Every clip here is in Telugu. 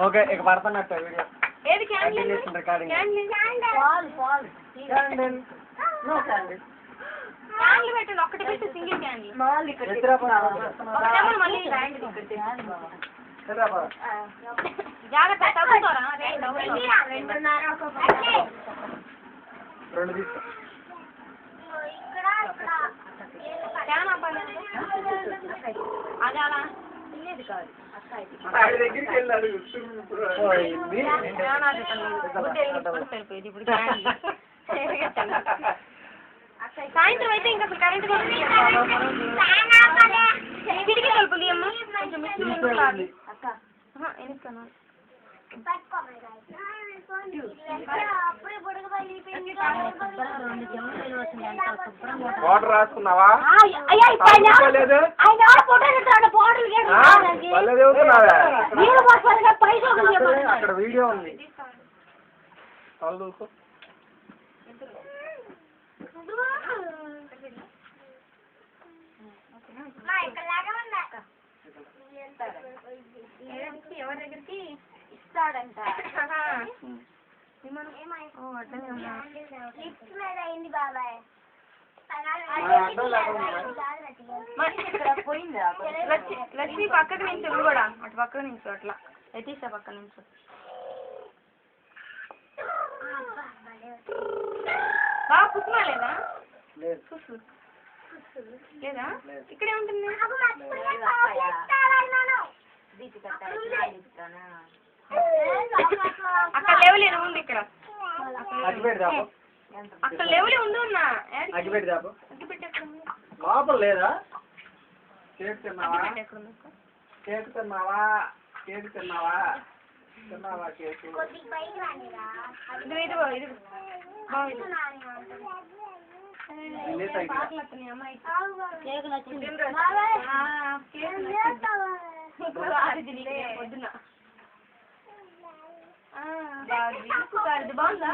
ఓకే ఇక పడుతున్నట్టు వీడియో ఏది క్యాండిల్ రికార్డింగ్ క్యాండిల్ పెట్టండి ఒక్కటి పెట్టి సింగిల్ క్యాండిల్ మళ్ళీ జాగ్రత్త తగ్గుతారా రెండు తీసుకో అది అలా దగ్గరికి వెళ్ళాలి ఇప్పుడు సాయంత్రం అయితే ఇంకా అసలు కరెంట్ కూడా కిటికీ కలుపులి అమ్మ ఎన్నిస్తాను వాటర్ రాసుకున్నావా అక్కడ వీడియో ఉంది ఎవరి దగ్గరికి ఇస్తాడంట లక్ష్మి పక్కకు నుంచి కూడా అటు పక్క నుంచి అట్లా ఎతీసా పక్క నుంచి బాగా కుసుమా లేదా లేదా ఇక్కడే ఉంటుంది అక్కడ లేవులే ఉంది ఇక్కడ అక్కడ లేవులే ఉంది ఉన్నా లోపల లేదా కేక్ తిన్నావా కేక్ తిన్నావా కేక్ తిన్నావా తిన్నావా కేక్ ఇది పొద్దున బాగుందా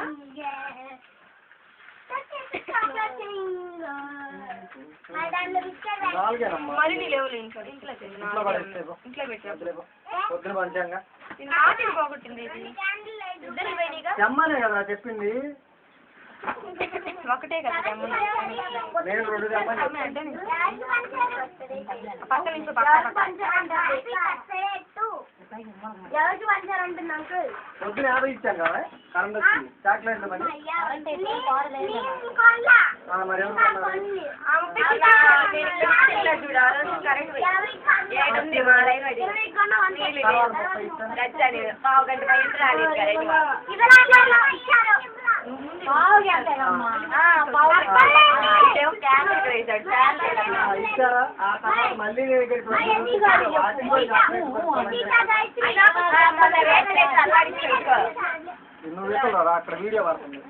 మరి లేవులే ఇంట్లో ఇంట్లో పెట్టాను పొద్దున పంచాంగా ఆటలు పోగొట్టింది ఇది ఇద్దరు వేడిగా తెమ్మనే కదా చెప్పింది ఒకటే కదా నేను రెండు తెమ్మని పక్క నుంచి ఎవరికి పంచారంటుంది అంకుల్ పొద్దున 50 ఇచ్చాం కదా కరెంట్ వచ్చింది చాక్లెట్లు మరి మరి ఇచ్చారా ఆ తర్వాత మళ్ళీ నువ్వు వేసుకున్నారా అక్కడ వీడియో పడుతుంది